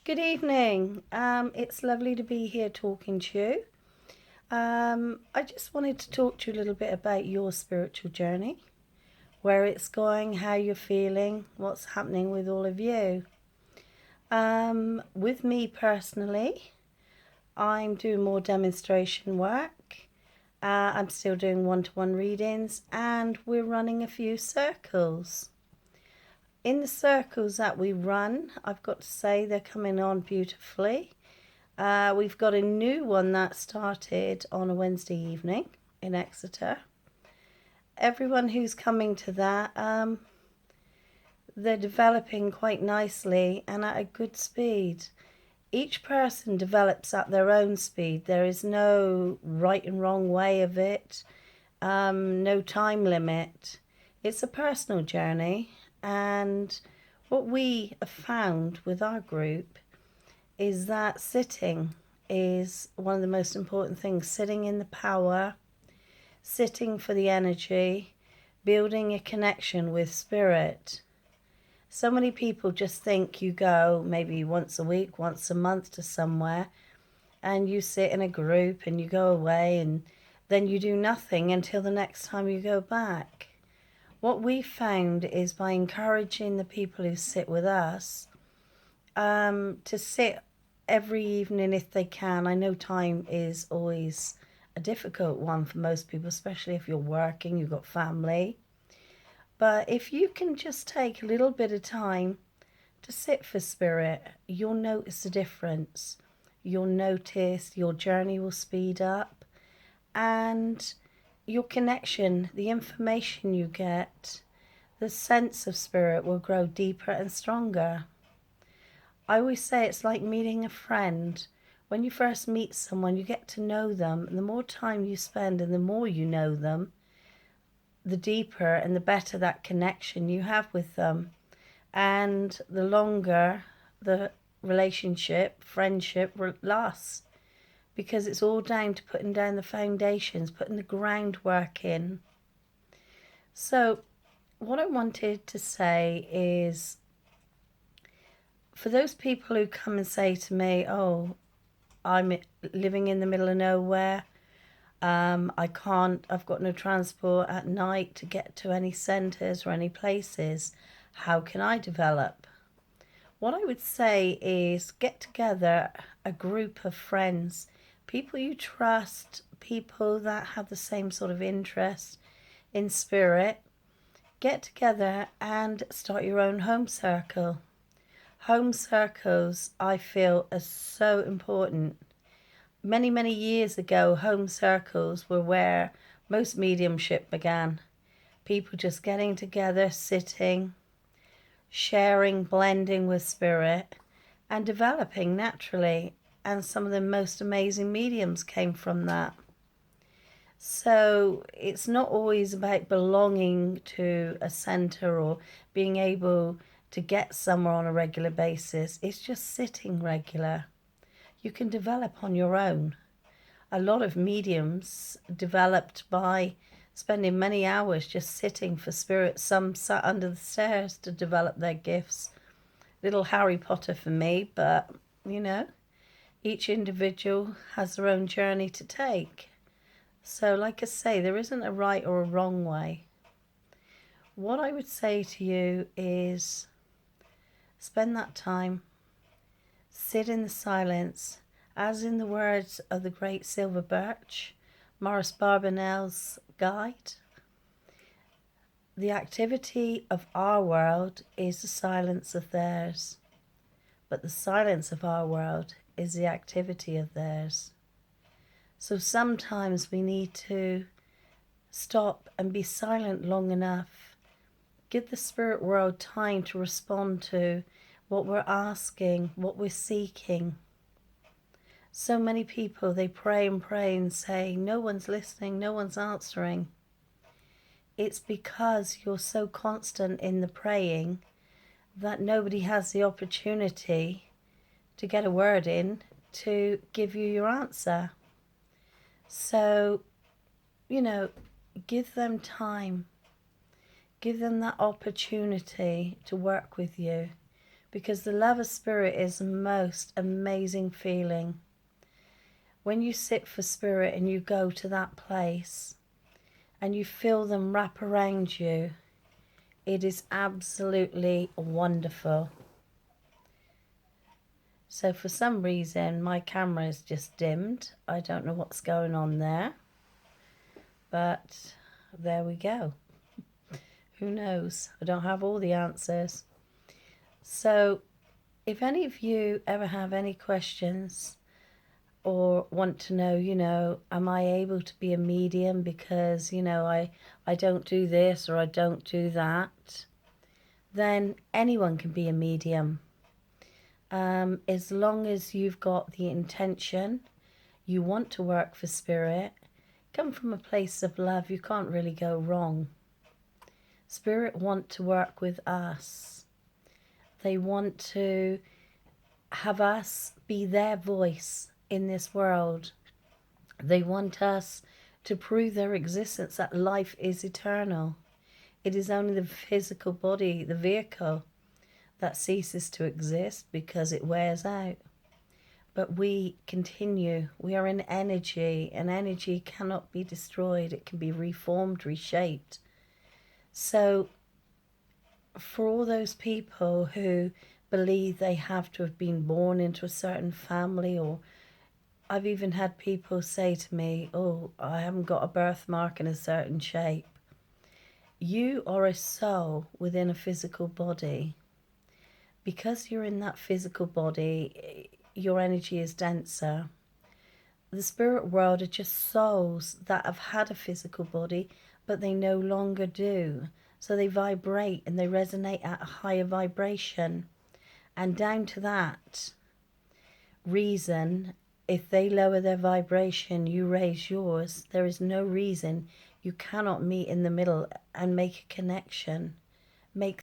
Good evening. It's lovely to be here talking to you. I just wanted to talk to you a little bit about your spiritual journey, where it's going, how you're feeling, what's happening with all of you. With me personally, I'm doing more demonstration work. I'm still doing one-to-one readings, and we're running a few circles. In the circles that we run, I've got to say they're coming on beautifully. We've got a new one that started on a Wednesday evening in Exeter. Everyone who's coming to that, they're developing quite nicely and at a good speed. Each person develops at their own speed. There is no right and wrong way of it, no time limit. It's a personal journey, and what we have found with our group is that sitting is one of the most important things. Sitting in the power, sitting for the energy, building a connection with spirit. So many people just think you go maybe once a week, once a month to somewhere, and you sit in a group and you go away and then you do nothing until the next time you go back. What we found is by encouraging the people who sit with us to sit every evening if they can. I know time is always a difficult one for most people, especially if you're working, you've got family. But if you can just take a little bit of time to sit for spirit, you'll notice a difference. You'll notice your journey will speed up, and your connection, the information you get, the sense of spirit will grow deeper and stronger. I always say it's like meeting a friend. When you first meet someone, you get to know them, and the more time you spend and the more you know them, the deeper and the better that connection you have with them. And the longer the relationship, friendship lasts, because it's all down to putting down the foundations, putting the groundwork in. So what I wanted to say is, for those people who come and say to me, oh, I'm living in the middle of nowhere, I've got no transport at night to get to any centres or any places, how can I develop? What I would say is get together a group of friends, people you trust, people that have the same sort of interest in spirit. Get together and start your own home circle. Home circles, I feel, are so important. Many, many years ago, home circles were where most mediumship began. People just getting together, sitting, sharing, blending with spirit, and developing naturally. And some of the most amazing mediums came from that. So it's not always about belonging to a centre or being able to get somewhere on a regular basis. It's just sitting regular. You can develop on your own. A lot of mediums developed by spending many hours just sitting for spirit. Some sat under the stairs to develop their gifts. Little Harry Potter for me, but each individual has their own journey to take. So like I say, there isn't a right or a wrong way. What I would say to you is spend that time, sit in the silence, as in the words of the great Silver Birch, Maurice Barbanel's guide. The activity of our world is the silence of theirs, but the silence of our world is the activity of theirs. So sometimes we need to stop and be silent long enough. Give the spirit world time to respond to what we're asking, what we're seeking. So many people, they pray and say, no one's listening, no one's answering. It's because you're so constant in the praying that nobody has the opportunity to get a word in to give you your answer. So, give them time. Give them that opportunity to work with you, because the love of spirit is the most amazing feeling. When you sit for spirit and you go to that place and you feel them wrap around you, it is absolutely wonderful. So for some reason my camera is just dimmed. I don't know what's going on there, but there we go. Who knows? I don't have all the answers. So if any of you ever have any questions or want to know, am I able to be a medium because, I don't do this or I don't do that, then anyone can be a medium. As long as you've got the intention, you want to work for spirit, come from a place of love, you can't really go wrong. Spirit want to work with us. They want to have us be their voice in this world. They want us to prove their existence, that life is eternal. It is only the physical body, the vehicle, that ceases to exist because it wears out. But we continue. We are in energy, and energy cannot be destroyed. It can be reformed, reshaped. So for all those people who believe they have to have been born into a certain family, or I've even had people say to me, oh, I haven't got a birthmark in a certain shape. You are a soul within a physical body. Because you're in that physical body, your energy is denser. The spirit world are just souls that have had a physical body, but they no longer do. So they vibrate and they resonate at a higher vibration. And down to that reason, if they lower their vibration, you raise yours. There is no reason you cannot meet in the middle and make a connection, make